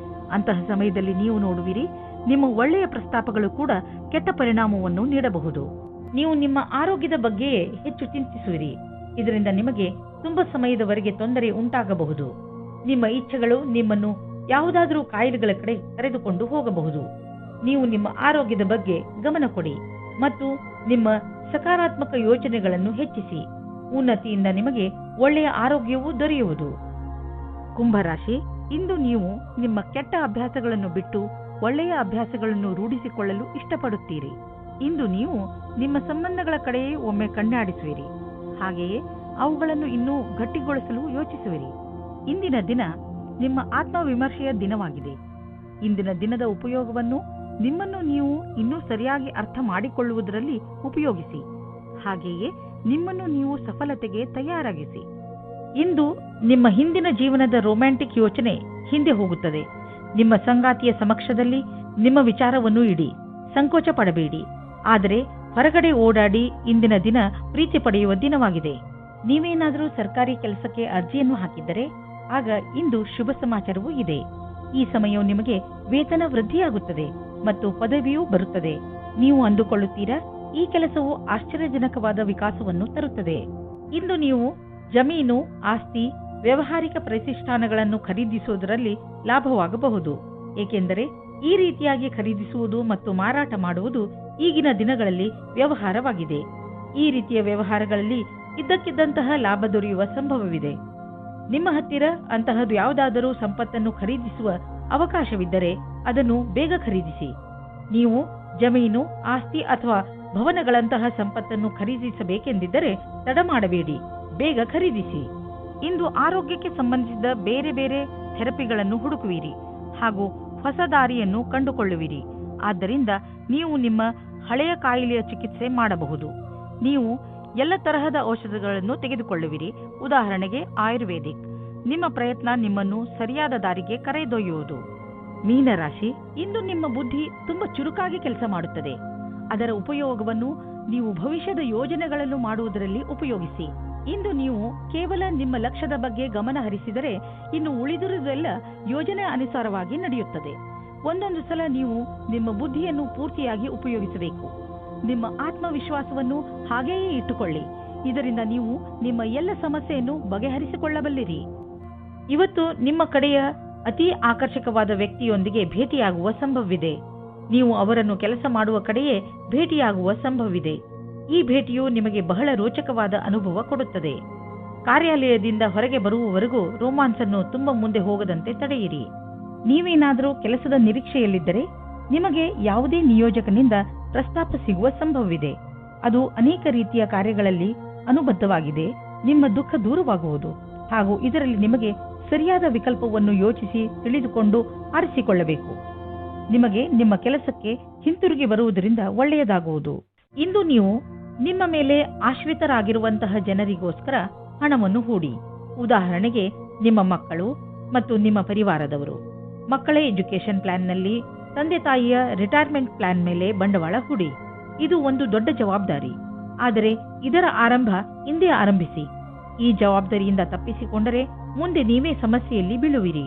ಅಂತಹ ಸಮಯದಲ್ಲಿ ನೀವು ನೋಡುವಿರಿ, ನಿಮ್ಮ ಒಳ್ಳೆಯ ಪ್ರಸ್ತಾಪಗಳು ಕೂಡ ಕೆಟ್ಟ ಪರಿಣಾಮವನ್ನು ನೀಡಬಹುದು. ನೀವು ನಿಮ್ಮ ಆರೋಗ್ಯದ ಬಗ್ಗೆಯೇ ಹೆಚ್ಚು ಚಿಂತಿಸುವಿರಿ. ಇದರಿಂದ ನಿಮಗೆ ತುಂಬಾ ಸಮಯದವರೆಗೆ ತೊಂದರೆ ಉಂಟಾಗಬಹುದು. ನಿಮ್ಮ ಇಚ್ಛೆಗಳು ನಿಮ್ಮನ್ನು ಯಾವುದಾದರೂ ಕಾಯಿಲೆಗಳ ಕಡೆ ಕರೆದುಕೊಂಡು ಹೋಗಬಹುದು. ನೀವು ನಿಮ್ಮ ಆರೋಗ್ಯದ ಬಗ್ಗೆ ಗಮನ ಕೊಡಿ ಮತ್ತು ನಿಮ್ಮ ಸಕಾರಾತ್ಮಕ ಯೋಚನೆಗಳನ್ನು ಹೆಚ್ಚಿಸಿ. ಉನ್ನತಿಯಿಂದ ನಿಮಗೆ ಒಳ್ಳೆಯ ಆರೋಗ್ಯವೂ ದೊರೆಯುವುದು. ಕುಂಭರಾಶಿ, ಇಂದು ನೀವು ನಿಮ್ಮ ಕೆಟ್ಟ ಅಭ್ಯಾಸಗಳನ್ನು ಬಿಟ್ಟು ಒಳ್ಳೆಯ ಅಭ್ಯಾಸಗಳನ್ನು ರೂಢಿಸಿಕೊಳ್ಳಲು ಇಷ್ಟಪಡುತ್ತೀರಿ. ಇಂದು ನೀವು ನಿಮ್ಮ ಸಂಬಂಧಗಳ ಕಡೆಯೇ ಒಮ್ಮೆ ಕಣ್ಣಾಡಿಸುವಿರಿ. ಹಾಗೆಯೇ ಅವುಗಳನ್ನು ಇನ್ನೂ ಗಟ್ಟಿಗೊಳಿಸಲು ಯೋಚಿಸುವಿರಿ. ಇಂದಿನ ದಿನ ನಿಮ್ಮ ಆತ್ಮವಿಮರ್ಶೆಯ ದಿನವಾಗಿದೆ. ಇಂದಿನ ದಿನದ ಉಪಯೋಗವನ್ನು ನಿಮ್ಮನ್ನು ನೀವು ಇನ್ನೂ ಸರಿಯಾಗಿ ಅರ್ಥ ಮಾಡಿಕೊಳ್ಳುವುದರಲ್ಲಿ ಉಪಯೋಗಿಸಿ. ಹಾಗೆಯೇ ನಿಮ್ಮನ್ನು ನೀವು ಸಫಲತೆಗೆ ತಯಾರಾಗಿಸಿ. ಇಂದು ನಿಮ್ಮ ಹಿಂದಿನ ಜೀವನದ ರೊಮ್ಯಾಂಟಿಕ್ ಯೋಚನೆ ಹಿಂದೆ ಹೋಗುತ್ತದೆ. ನಿಮ್ಮ ಸಂಗಾತಿಯ ಸಮಕ್ಷದಲ್ಲಿ ನಿಮ್ಮ ವಿಚಾರವನ್ನು ಇಡಿ. ಸಂಕೋಚ ಪಡಬೇಡಿ. ಆದರೆ ಹೊರಗಡೆ ಓಡಾಡಿ. ಇಂದಿನ ದಿನ ಪ್ರೀತಿ ಪಡೆಯುವ ದಿನವಾಗಿದೆ. ನೀವೇನಾದರೂ ಸರ್ಕಾರಿ ಕೆಲಸಕ್ಕೆ ಅರ್ಜಿಯನ್ನು ಹಾಕಿದ್ದರೆ ಆಗ ಇಂದು ಶುಭ ಸಮಾಚಾರವೂ ಇದೆ. ಈ ಸಮಯವು ನಿಮಗೆ ವೇತನ ವೃದ್ಧಿಯಾಗುತ್ತದೆ ಮತ್ತು ಪದವಿಯೂ ಬರುತ್ತದೆ. ನೀವು ಅಂದುಕೊಳ್ಳುತ್ತೀರಾ, ಈ ಕೆಲಸವು ಆಶ್ಚರ್ಯಜನಕವಾದ ವಿಕಾಸವನ್ನು ತರುತ್ತದೆ. ಇಂದು ನೀವು ಜಮೀನು, ಆಸ್ತಿ, ವ್ಯಾವಹಾರಿಕ ಪ್ರತಿಷ್ಠಾನಗಳನ್ನು ಖರೀದಿಸುವುದರಲ್ಲಿ ಲಾಭವಾಗಬಹುದು. ಏಕೆಂದರೆ ಈ ರೀತಿಯಾಗಿ ಖರೀದಿಸುವುದು ಮತ್ತು ಮಾರಾಟ ಮಾಡುವುದು ಈಗಿನ ದಿನಗಳಲ್ಲಿ ವ್ಯವಹಾರವಾಗಿದೆ. ಈ ರೀತಿಯ ವ್ಯವಹಾರಗಳಲ್ಲಿ ಇದ್ದಕ್ಕಿದ್ದಂತಹ ಲಾಭ ದೊರೆಯುವ ಸಂಭವವಿದೆ. ನಿಮ್ಮ ಹತ್ತಿರ ಅಂತಹದ್ದು ಯಾವುದಾದರೂ ಸಂಪತ್ತನ್ನು ಖರೀದಿಸುವ ಅವಕಾಶವಿದ್ದರೆ ಅದನ್ನು ಬೇಗ ಖರೀದಿಸಿ. ನೀವು ಜಮೀನು, ಆಸ್ತಿ ಅಥವಾ ಭವನಗಳಂತಹ ಸಂಪತ್ತನ್ನು ಖರೀದಿಸಬೇಕೆಂದಿದ್ದರೆ ತಡ ಮಾಡಬೇಡಿ, ಬೇಗ ಖರೀದಿಸಿ. ಇಂದು ಆರೋಗ್ಯಕ್ಕೆ ಸಂಬಂಧಿಸಿದ ಬೇರೆ ಬೇರೆ ಥೆರಪಿಗಳನ್ನು ಹುಡುಕುವಿರಿ ಹಾಗೂ ಹೊಸ ದಾರಿಯನ್ನು ಕಂಡುಕೊಳ್ಳುವಿರಿ. ಆದ್ದರಿಂದ ನೀವು ನಿಮ್ಮ ಹಳೆಯ ಕಾಯಿಲೆಯ ಚಿಕಿತ್ಸೆ ಮಾಡಬಹುದು. ನೀವು ಎಲ್ಲ ತರಹದ ಔಷಧಗಳನ್ನು ತೆಗೆದುಕೊಳ್ಳುವಿರಿ. ಉದಾಹರಣೆಗೆ ಆಯುರ್ವೇದಿಕ್. ನಿಮ್ಮ ಪ್ರಯತ್ನ ನಿಮ್ಮನ್ನು ಸರಿಯಾದ ದಾರಿಗೆ ಕರೆದೊಯ್ಯುವುದು. ಮೀನರಾಶಿ, ಇಂದು ನಿಮ್ಮ ಬುದ್ಧಿ ತುಂಬಾ ಚುರುಕಾಗಿ ಕೆಲಸ ಮಾಡುತ್ತದೆ. ಅದರ ಉಪಯೋಗವನ್ನು ನೀವು ಭವಿಷ್ಯದ ಯೋಜನೆಗಳನ್ನು ಮಾಡುವುದರಲ್ಲಿ ಉಪಯೋಗಿಸಿ. ಇಂದು ನೀವು ಕೇವಲ ನಿಮ್ಮ ಲಕ್ಷ್ಯದ ಬಗ್ಗೆ ಗಮನ ಹರಿಸಿದರೆ ಇನ್ನು ಉಳಿದಿರುವುದೆಲ್ಲ ಯೋಜನೆ ಅನುಸಾರವಾಗಿ ನಡೆಯುತ್ತದೆ. ಒಂದೊಂದು ಸಲ ನೀವು ನಿಮ್ಮ ಬುದ್ಧಿಯನ್ನು ಪೂರ್ತಿಯಾಗಿ ಉಪಯೋಗಿಸಬೇಕು. ನಿಮ್ಮ ಆತ್ಮವಿಶ್ವಾಸವನ್ನು ಹಾಗೆಯೇ ಇಟ್ಟುಕೊಳ್ಳಿ. ಇದರಿಂದ ನೀವು ನಿಮ್ಮ ಎಲ್ಲ ಸಮಸ್ಯೆಯನ್ನು ಬಗೆಹರಿಸಿಕೊಳ್ಳಬಲ್ಲಿರಿ. ಇವತ್ತು ನಿಮ್ಮ ಕಡೆಯ ಅತಿ ಆಕರ್ಷಕವಾದ ವ್ಯಕ್ತಿಯೊಂದಿಗೆ ಭೇಟಿಯಾಗುವ ಸಂಭವವಿದೆ. ನೀವು ಅವರನ್ನು ಕೆಲಸ ಮಾಡುವ ಕಡೆಯೇ ಭೇಟಿಯಾಗುವ ಸಂಭವವಿದೆ. ಈ ಭೇಟಿಯು ನಿಮಗೆ ಬಹಳ ರೋಚಕವಾದ ಅನುಭವ ಕೊಡುತ್ತದೆ. ಕಾರ್ಯಾಲಯದಿಂದ ಹೊರಗೆ ಬರುವವರೆಗೂ ರೋಮಾನ್ಸನ್ನು ತುಂಬ ಮುಂದೆ ಹೋಗದಂತೆ ತಡೆಯಿರಿ. ನೀವೇನಾದರೂ ಕೆಲಸದ ನಿರೀಕ್ಷೆಯಲ್ಲಿದ್ದರೆ ನಿಮಗೆ ಯಾವುದೇ ನಿಯೋಜಕನಿಂದ ಪ್ರಸ್ತಾಪ ಸಿಗುವ ಸಂಭವವಿದೆ. ಅದು ಅನೇಕ ರೀತಿಯ ಕಾರ್ಯಗಳಲ್ಲಿ ಅನುಬದ್ಧವಾಗಿದೆ. ನಿಮ್ಮ ದುಃಖ ದೂರವಾಗುವುದು ಹಾಗೂ ಇದರಲ್ಲಿ ನಿಮಗೆ ಸರಿಯಾದ ವಿಕಲ್ಪವನ್ನು ಯೋಚಿಸಿ ತಿಳಿದುಕೊಂಡು ಆರಿಸಿಕೊಳ್ಳಬೇಕು. ನಿಮಗೆ ನಿಮ್ಮ ಕೆಲಸಕ್ಕೆ ಹಿಂತಿರುಗಿ ಬರುವುದರಿಂದ ಒಳ್ಳೆಯದಾಗುವುದು. ಇಂದು ನೀವು ನಿಮ್ಮ ಮೇಲೆ ಆಶ್ರಿತರಾಗಿರುವಂತಹ ಜನರಿಗೋಸ್ಕರ ಹಣವನ್ನು ಹೂಡಿ. ಉದಾಹರಣೆಗೆ ನಿಮ್ಮ ಮಕ್ಕಳು ಮತ್ತು ನಿಮ್ಮ ಪರಿವಾರದವರು. ಮಕ್ಕಳ ಎಜುಕೇಶನ್ ಪ್ಲಾನ್ನಲ್ಲಿ ತಂದೆ ತಾಯಿಯ ರಿಟೈರ್ಮೆಂಟ್ ಪ್ಲಾನ್ ಮೇಲೆ ಬಂಡವಾಳ ಹೂಡಿ. ಇದು ಒಂದು ದೊಡ್ಡ ಜವಾಬ್ದಾರಿ. ಆದರೆ ಇದರ ಆರಂಭ ಇಂದೇ ಆರಂಭಿಸಿ. ಈ ಜವಾಬ್ದಾರಿಯಿಂದ ತಪ್ಪಿಸಿಕೊಂಡರೆ ಮುಂದೆ ನೀವೇ ಸಮಸ್ಯೆಯಲ್ಲಿ ಬೀಳುವಿರಿ.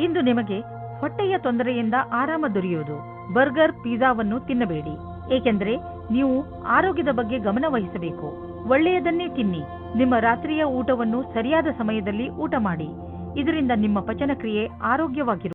ಇಂದು ನಿಮಗೆ ಹೊಟ್ಟೆಯ ತೊಂದರೆಯಿಂದ ಆರಾಮ ದೊರೆಯುವುದು. ಬರ್ಗರ್, ಪಿಜ್ಜಾವನ್ನು ತಿನ್ನಬೇಡಿ, ಏಕೆಂದರೆ ನೀವು ಆರೋಗ್ಯದ ಬಗ್ಗೆ ಗಮನ ವಹಿಸಬೇಕು. ಒಳ್ಳೆಯದನ್ನೇ ತಿನ್ನಿ. ನಿಮ್ಮ ರಾತ್ರಿಯ ಊಟವನ್ನು ಸರಿಯಾದ ಸಮಯದಲ್ಲಿ ಊಟ ಮಾಡಿ. ಇದರಿಂದ ನಿಮ್ಮ ಪಚನಕ್ರಿಯೆ ಆರೋಗ್ಯವಾಗಿರುತ್ತದೆ.